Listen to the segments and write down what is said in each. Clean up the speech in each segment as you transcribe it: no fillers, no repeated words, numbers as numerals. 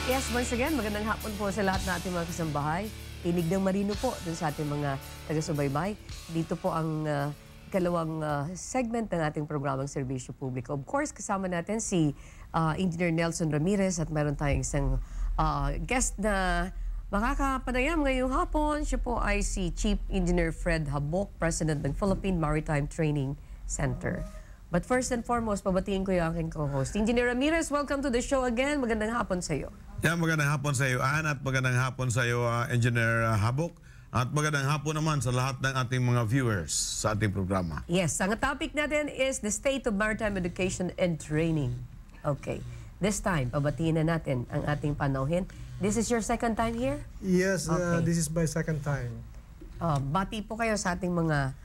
Yes, once again, magandang hapon po sa lahat ng ating mga kasambahay. Tinig ng Marino po dun sa ating mga taga-subaybay. Dito po ang ikalawang segment ng ating programang Serbisyo Publiko. Of course, kasama natin si Engineer Nelson Ramirez at meron tayong isang guest na makakapanayam ngayong hapon. Siya po ay si Chief Engineer Fred Habok, President ng Philippine Maritime Training Center. But first and foremost, pabatiin ko yung aking co-host. Engineer Ramirez, welcome to the show again. Magandang hapon sa iyo. Yeah, magandang hapon sa iyo, Ann, at magandang hapon sa iyo, Engineer Habok. At magandang hapon naman sa lahat ng ating mga viewers sa ating programa. Yes, ang topic natin is the state of maritime education and training. Okay. This time, pabatiin na natin ang ating panauhin. This is your second time here? Yes, Okay. this is my second time. Bati po kayo sa ating mga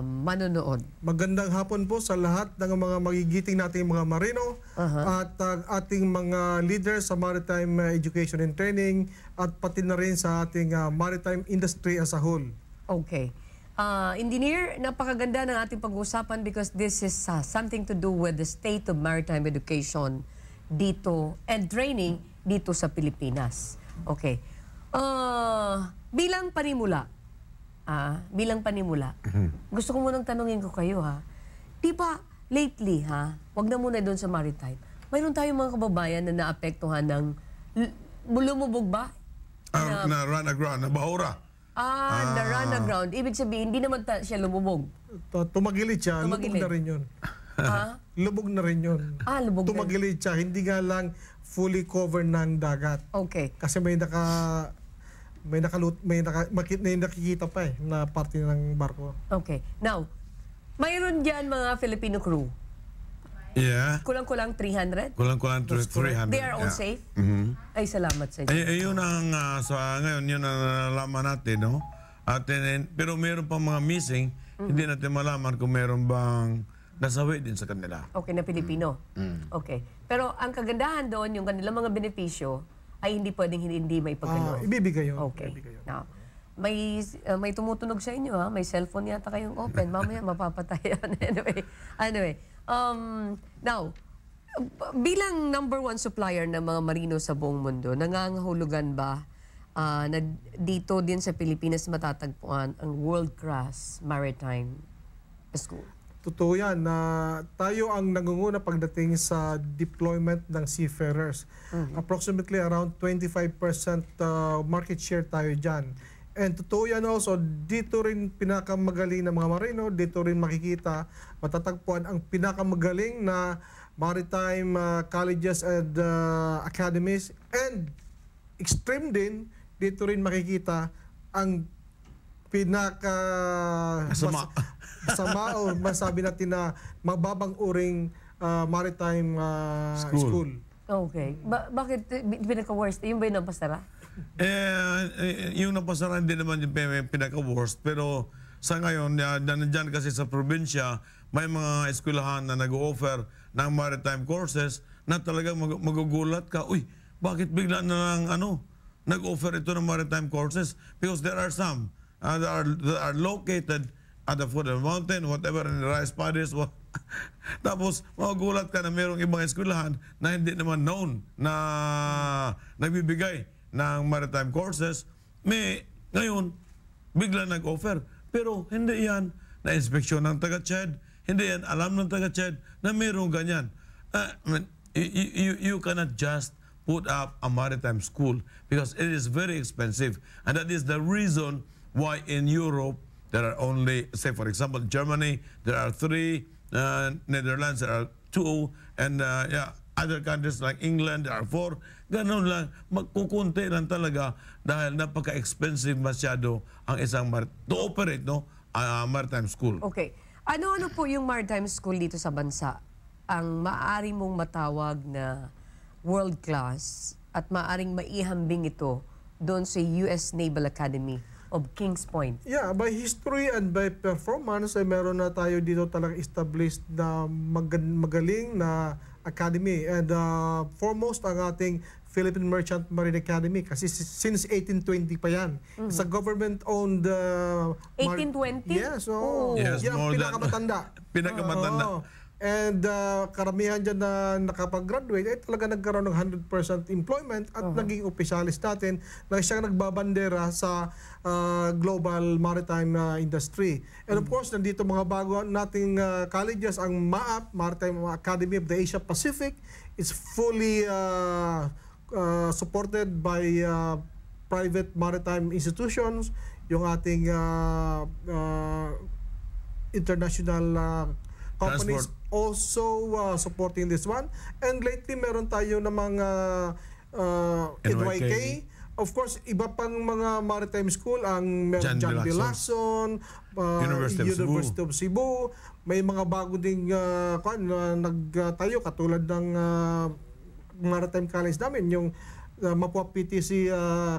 manonood. Magandang hapon po sa lahat ng mga magigiting nating mga marino at ating mga leaders sa maritime education and training at pati na rin sa ating maritime industry as a whole. Okay. Engineer, napakaganda ng ating pag-uusapan because this is something to do with the state of maritime education dito and training dito sa Pilipinas. Okay. Bilang panimula, gusto ko munang tanungin ko kayo Di ba lately wag na muna doon sa maritime, mayroon tayong mga kababayan na naapektuhan ng lumubog ba? Na run aground, na bahura. Na run aground. Ibig sabihin, hindi naman siya lumubog. Tumagilid siya, Tumagilid. lubog na rin yun. Lubog na rin yun. Lubog na. Tumagilid siya, hindi nga lang fully covered ng dagat. Okay. Kasi may nakikita pa na parte ng barko. Okay. Now, mayroon dyan mga Filipino crew. Yeah. Kulang-kulang 300? Kulang-kulang 300. They are all yeah. safe? Mhm. Ay, salamat sa inyo. Yun ang, ngayon, yun ang nalaman natin, no? Pero meron pa mga missing, hindi natin malaman kung meron bang nasawi din sa kanila. Okay, na Pilipino. Okay. Pero ang kagandahan doon, yung kanilang mga benepisyo, ay hindi pwedeng hindi may pagkano. Ibibigay yun. Okay. Ibibigay yun. Now, may tumutunog sa inyo May cellphone yata kayong open. Mamaya mapapatay yan. Anyway. Now, bilang number one supplier ng mga marino sa buong mundo, nangangahulugan ba na dito din sa Pilipinas matatagpuan ang world-class maritime school? Totoo yan na tayo ang nangunguna pagdating sa deployment ng seafarers. Approximately around 25% market share tayo dyan. And totoo yan also, dito rin pinakamagaling na mga marino, dito rin makikita, matatagpuan ang pinakamagaling na maritime colleges and academies. And extreme din, dito rin makikita ang sama o masabi natin na mababang uring maritime school. Okay. Bakit pinaka-worst? Yung ba yung napasara? Yung napasara hindi naman yung pinaka-worst, pero sa ngayon, dyan kasi sa probinsya, may mga eskwelahan na nag-offer ng maritime courses na talagang magugulat ka, uy, bakit bigla na lang nag-offer ito ng maritime courses? Because there are some that are located at the foot of the mountain, whatever, in the rice paddies. Tapos, magugulat ka na mayroong ibang eskwelahan na hindi naman known na nagbibigay ng maritime courses. Ngayon, bigla nag-offer. Pero hindi yan na-inspeksyon ng taga-CHED, hindi yan alam ng taga-CHED na mayroong ganyan. You cannot just put up a maritime school because it is very expensive. And that is the reason why in Europe, there are only, say for example, Germany, there are 3, Netherlands, there are 2, and other countries like England, there are 4. Ganun lang, magkukunti lang talaga dahil napaka-expensive masyado ang isang to operate maritime school. Okay. Ano po yung maritime school dito sa bansa? Ang maaari mong matawag na world class at maaring maihambing ito doon sa US Naval Academy of Kings Point. Yeah, by history and by performance, meron na tayo dito talagang established na magaling na academy. And foremost ang ating Philippine Merchant Marine Academy kasi since 1820 pa yan. It's a government-owned... 1820? Yes, Yes, yan, more than- pinakamatanda. Pinakamatanda. And karamihan dyan na nakapag-graduate ay talaga nagkaroon ng 100% employment at naging opisyalis natin na siyang nagbabandera sa global maritime industry. And of course, nandito mga bago nating colleges, ang MAAP, Maritime Academy of the Asia Pacific, is fully supported by private maritime institutions, yung ating international companies also supporting this one. And lately, meron tayo ng mga NYK. Of course, iba pang mga maritime school, ang meron John B. Lacson, University of Cebu. May mga bago ding nagtayo, katulad ng maritime college namin, yung Mapua PTC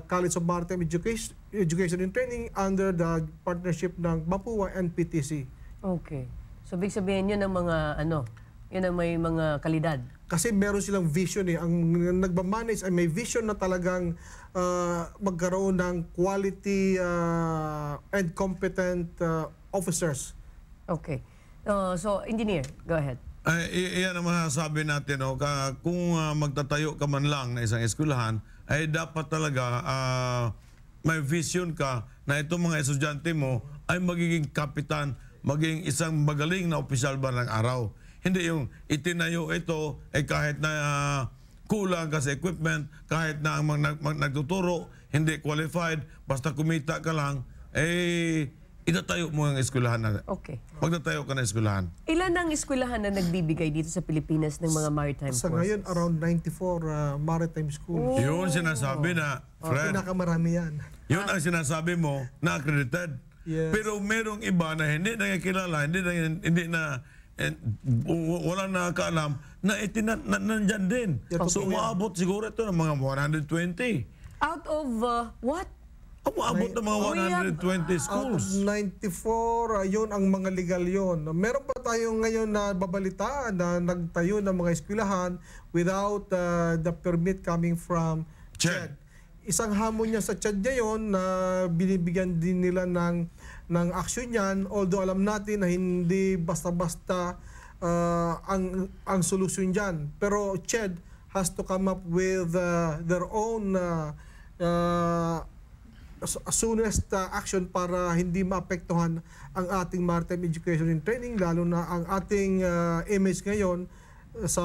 College of Maritime Education and Training under the partnership ng Mapua and PTC. Okay. So, big sabihin yun ng mga, yun ang may mga kalidad. Kasi meron silang vision eh. Ang nagmamanage ay may vision na talagang magkaroon ng quality and competent officers. Okay. So, engineer, go ahead. Iyan ang masasabi natin, kung magtatayo ka man lang na isang eskwelahan, ay dapat talaga may vision ka na itong mga estudyante mo ay magiging kapitan, maging isang magaling na opisyal ba ng araw. Hindi yung itinayo ito kahit na kulang ka sa equipment, kahit na ang nagtuturo, hindi qualified, basta kumita ka lang, itatayo mo ang eskwelahan na. Okay. Magtatayo ka na eskwelahan. Ilan ang eskwelahan na nagbibigay dito sa Pilipinas ng mga maritime courses? Sa ngayon, around 94 maritime schools. Yun sinasabi na, Fred. Pinakamarami yan. Yun ang sinasabi mo na accredited. Yes. Pero merong iba na hindi nakikilala, walang nakakaalam na nandyan din. So umaabot siguro ito ng mga 120. Out of what? Umaabot ng mga 120 schools. Out of 94, yun ang mga legal yun. Meron pa tayo ngayon na babalitaan na nagtayo ng mga eskwelahan without the permit coming from CHED. Isang hamon niya sa CHED ngayon na binibigyan din nila ng action yan, although alam natin na hindi basta-basta ang solusyon dyan. Pero CHED has to come up with their own soonest action para hindi maapektuhan ang ating maritime education and training, lalo na ang ating image ngayon sa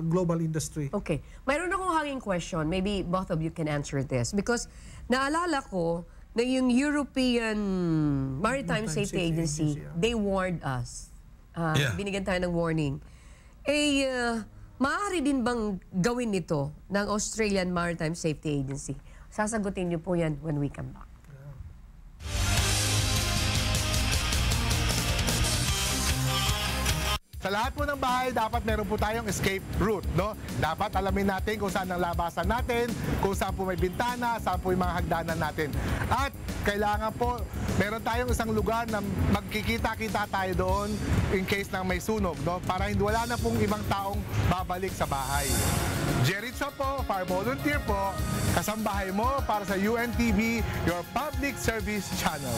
global industry. Okay. Mayroon akong hanging question. Maybe both of you can answer this. Because naalala ko na yung European Maritime Safety Agency, they warned us. Binigyan tayo ng warning. Maaari din bang gawin nito ng Australian Maritime Safety Agency? Sasagutin niyo po yan when we come back. Sa lahat po ng bahay, dapat meron po tayong escape route, no? Dapat alamin natin kung saan ang labasan natin, kung saan po may bintana, saan po yung mga hagdanan natin. At kailangan po, meron tayong isang lugar na magkikita-kita tayo doon in case na may sunog, no? Para hindi wala na pong ibang taong babalik sa bahay. Jerry Cho po, Fire Volunteer po, kasambahay mo para sa UNTV, your public service channel.